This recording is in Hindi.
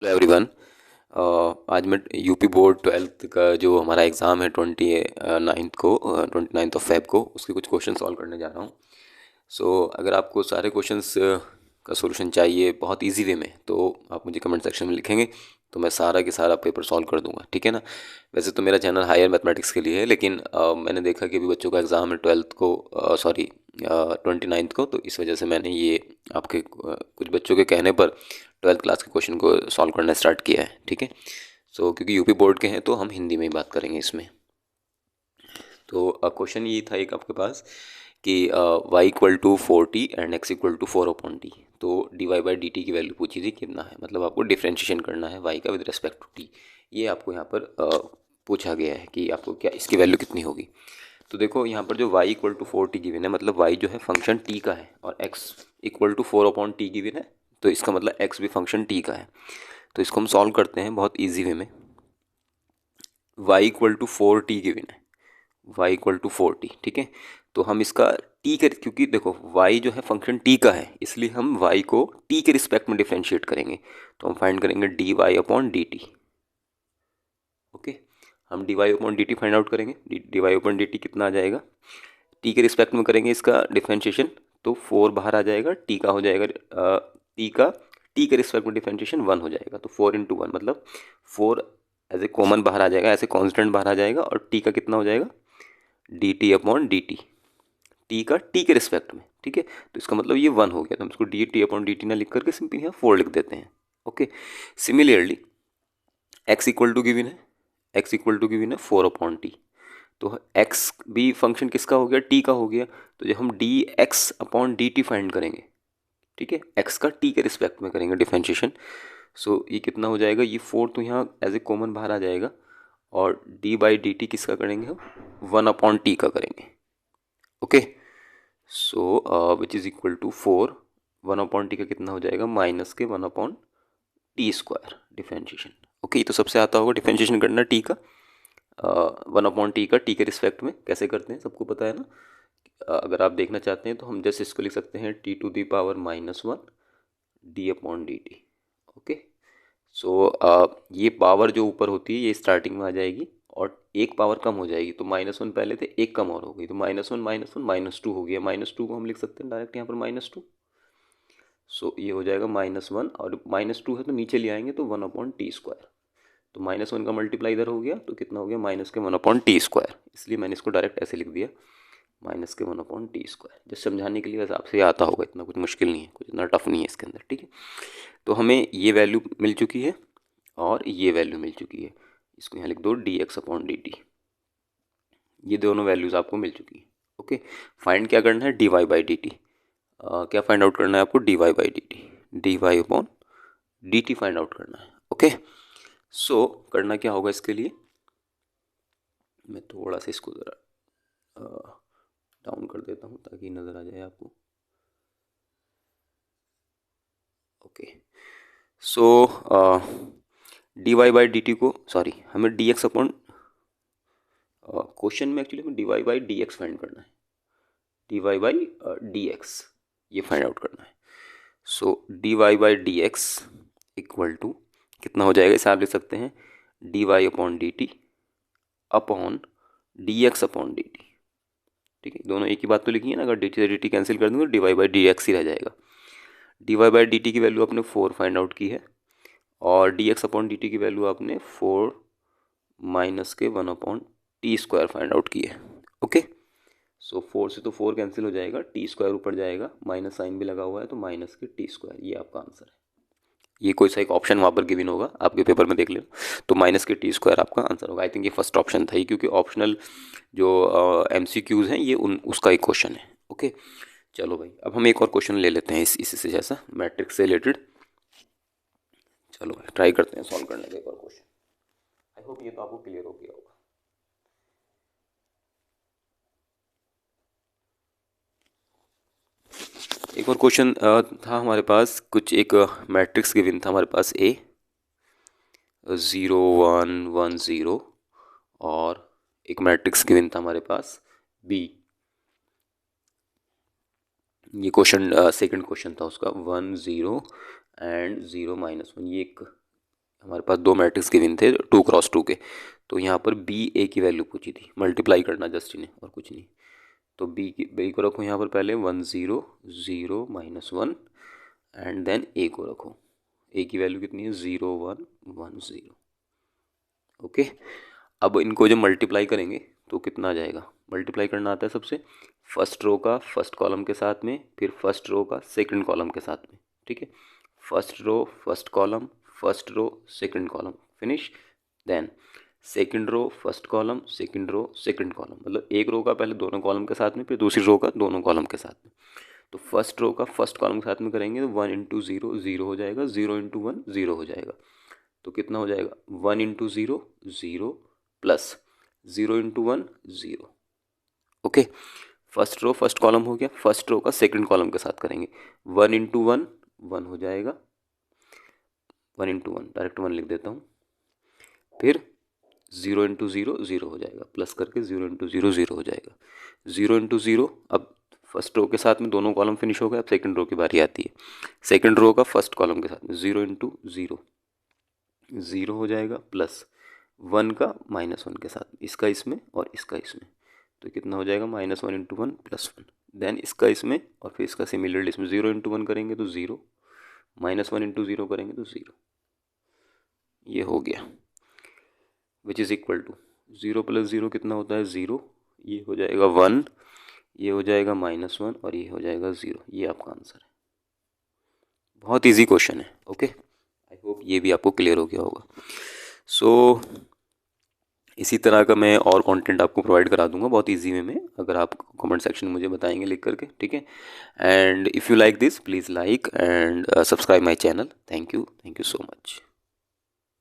Hello everyone. आज मैं यूपी बोर्ड 12th का जो हमारा एग्ज़ाम है 29 फेब को उसके कुछ क्वेश्चन सॉल्व करने जा रहा हूँ। अगर आपको सारे क्वेश्चंस का सॉल्यूशन चाहिए बहुत इजी वे में तो आप मुझे कमेंट सेक्शन में लिखेंगे तो मैं सारा के सारा पेपर सॉल्व कर दूंगा, ठीक है ना। वैसे तो मेरा चैनल हायर मैथमेटिक्स के लिए है, लेकिन मैंने देखा कि अभी बच्चों का एग्ज़ाम है 12th को, सॉरी 29 को, तो इस वजह से मैंने ये आपके कुछ बच्चों के कहने पर 12th क्लास के क्वेश्चन को सॉल्व करना स्टार्ट किया है, ठीक है। क्योंकि यूपी बोर्ड के हैं तो हम हिंदी में ही बात करेंगे इसमें। तो क्वेश्चन ये था एक आपके पास कि y=40 एंड x=4/t। तो dy/dt की वैल्यू पूछी थी कितना है, मतलब आपको डिफ्रेंशिएशन करना है y का विद रिस्पेक्ट टू t। ये आपको यहाँ पर पूछा गया है कि आपको क्या इसकी वैल्यू कितनी होगी। तो देखो यहाँ पर जो y=4t गिवन है, मतलब y जो है फंक्शन t का है और x=4/t गिवन है, तो इसका मतलब x भी फंक्शन t का है। तो इसको हम सॉल्व करते हैं बहुत इजी वे में। y=4t गिवन है, y=4t, ठीक है। तो हम इसका t के, क्योंकि देखो y जो है फंक्शन t का है इसलिए हम y को t के रिस्पेक्ट में डिफ्रेंशिएट करेंगे। तो हम फाइंड करेंगे dy/dt। ओके, हम dy/dt फाइंड आउट करेंगे। dy/dt कितना आ जाएगा, t के रिस्पेक्ट में करेंगे इसका डिफ्रेंशिएशन, तो 4 बाहर आ जाएगा, t का हो जाएगा t के रिस्पेक्ट में डिफ्रेंशिएशन 1 हो जाएगा, तो 4 × 1 मतलब 4 एज ए कॉमन बाहर आ जाएगा, ऐसे कांस्टेंट बाहर आ जाएगा, और t का कितना हो जाएगा dt/dt, t का t के रिस्पेक्ट में, ठीक है। तो इसका मतलब ये 1 हो गया, तो हम इसको dt/dt ना लिख करके सिंपली यहाँ 4 लिख देते हैं। ओके, सिमिलरली x= गिवन है, x= 4/t। तो x भी फंक्शन किसका हो गया, t का हो गया। तो जब हम dx/dt फाइंड करेंगे, ठीक है, x का t के रिस्पेक्ट में करेंगे डिफरेंशिएशन, ये कितना हो जाएगा, ये 4 तो यहाँ एज ए कॉमन बाहर आ जाएगा, और d/dt किसका करेंगे हम 1/t का करेंगे। Okay, which is equal to 4, 1/t का कितना हो जाएगा माइनस के 1/t² डिफरेंशिएशन। ओके, ये तो सबसे आता होगा डिफरेंशिएशन करना t का, 1/t का t के रिस्पेक्ट में कैसे करते हैं सबको पता है ना। अगर आप देखना चाहते हैं तो हम जस्ट इसको लिख सकते हैं t⁻⁻1 d/dt। ओके, ये पावर जो ऊपर होती है ये स्टार्टिंग में आ जाएगी और एक पावर कम हो जाएगी, तो -1 पहले थे, एक कम और हो गई, तो -1 -1 -2 हो गया। -2 को हम लिख सकते हैं डायरेक्ट यहाँ पर -2। ये हो जाएगा -1, और -2 है तो नीचे ले आएंगे तो 1/t²। तो -1 का मल्टीप्लाई इधर हो गया तो कितना हो गया माइनस के 1/t², इसलिए मैंने इसको डायरेक्ट ऐसे लिख दिया माइनस के 1/t²। जस्ट समझाने के लिए वैसे आपसे आता होगा, इतना कुछ मुश्किल नहीं है, कुछ इतना टफ नहीं है इसके अंदर, ठीक है। तो हमें ये वैल्यू मिल चुकी है और ये वैल्यू मिल चुकी है, इसको यहाँ लिख दो dx/dt। ये दोनों वैल्यूज़ आपको मिल चुकी है। ओके, फाइंड क्या करना है dy/dt। क्या फाइंड आउट करना है आपको dy/dt, dy/dt फाइंड आउट करना है। ओके, करना क्या होगा इसके लिए, मैं थोड़ा सा इसको ज़रा डाउन कर देता हूँ ताकि नज़र आ जाए आपको। ओके, dy/dt को, सॉरी हमें dx/, क्वेश्चन में एक्चुअली हमें dy/dx फाइंड करना है, dy/dx ये फाइंड आउट करना है। dy/dx इक्वल टू कितना हो जाएगा, इसे आप लिख सकते हैं dy/dt अपॉन dx/dt, ठीक है। दोनों एक ही बात तो लिखी है ना, अगर dt से dt कैंसिल कर दूंगा dy/dx ही रह जाएगा। dy/dt की वैल्यू आपने 4 फाइंड आउट की है और dx/dt की वैल्यू आपने 4 माइनस के 1/t² फाइंड आउट की है। ओके, 4 से तो 4 कैंसिल हो जाएगा, t² ऊपर जाएगा, माइनस साइन भी लगा हुआ है तो माइनस के t², ये आपका आंसर है। ये कोई सा एक ऑप्शन वहाँ पर गिवन होगा, आपके पेपर में देख लेना, तो माइनस के t² आपका आंसर होगा। आई थिंक ये फर्स्ट ऑप्शन था, ये क्योंकि ऑप्शनल जो MCQs हैं ये उसका एक क्वेश्चन है। ओके, चलो भाई अब हम एक और क्वेश्चन ले लेते हैं इसी से जैसा मैट्रिक्स से रिलेटेड। चलो भाई ट्राई करते हैं सॉल्व करने का एक और क्वेश्चन। आई होप ये तो आपको क्लियर हो गया होगा। एक और क्वेश्चन था हमारे पास, कुछ एक मैट्रिक्स गिवन था हमारे पास A 0 1 1 0, और एक मैट्रिक्स गिवन था हमारे पास B। ये क्वेश्चन सेकंड क्वेश्चन था उसका 1 0 एंड 0 -1, ये एक हमारे पास दो मैट्रिक्स गिवन थे 2x2 के, तो यहाँ पर बी ए की वैल्यू पूछी थी, मल्टीप्लाई करना जस्ट इन्हें और कुछ नहीं। तो बी को रखो यहाँ पर पहले 1 0 0 -1 एंड देन ए को रखो, ए की वैल्यू कितनी है 0 1 1 0। ओके, अब इनको जब मल्टीप्लाई करेंगे तो कितना आ जाएगा, मल्टीप्लाई करना आता है सबसे फर्स्ट रो का फर्स्ट कॉलम के साथ में, फिर फर्स्ट रो का सेकंड कॉलम के साथ में, ठीक है। First row first column, first row second column, finish. Then second row first column, second row second column, मतलब एक रो का पहले दोनों कॉलम के साथ में, फिर दूसरी रो का दोनों कॉलम के साथ में। तो फर्स्ट रो का फर्स्ट कॉलम के साथ में करेंगे तो 1 × 0 0 हो जाएगा, 0 × 1 0 हो जाएगा। तो कितना हो जाएगा 1 × 0 0 plus 0 × 1 0। Okay, first row first column हो गया, फर्स्ट रो का सेकंड कॉलम के साथ करेंगे 1 × 1 1 हो जाएगा, 1 × 1 डायरेक्ट 1 लिख देता हूँ, फिर 0 × 0 0 हो जाएगा, प्लस करके 0 × 0 0 हो जाएगा, 0 × 0। अब फर्स्ट रो के साथ में दोनों कॉलम फिनिश हो गए, अब सेकंड रो की बारी आती है, सेकंड रो का फर्स्ट कॉलम के साथ में 0 × 0 0 हो जाएगा, प्लस 1 का -1 के साथ, इसका इसमें और इसका इसमें, तो कितना हो जाएगा -1 × 1 + 1। देन इसका इसमें और फिर इसका सिमिलरली इसमें 0 × 1 करेंगे तो 0, -1 × 0 करेंगे तो 0। ये हो गया, विच इज़ इक्वल टू 0 + 0 कितना होता है 0, ये हो जाएगा 1, ये हो जाएगा -1 और ये हो जाएगा 0। ये आपका आंसर है। बहुत इजी क्वेश्चन है। ओके, आई होप ये भी आपको क्लियर हो गया होगा। सो इसी तरह का मैं और कंटेंट आपको प्रोवाइड करा दूंगा बहुत इजी वे में, अगर आप कमेंट सेक्शन में मुझे बताएंगे लिख करके, ठीक है। And if you like this please like and subscribe my channel. Thank you so much.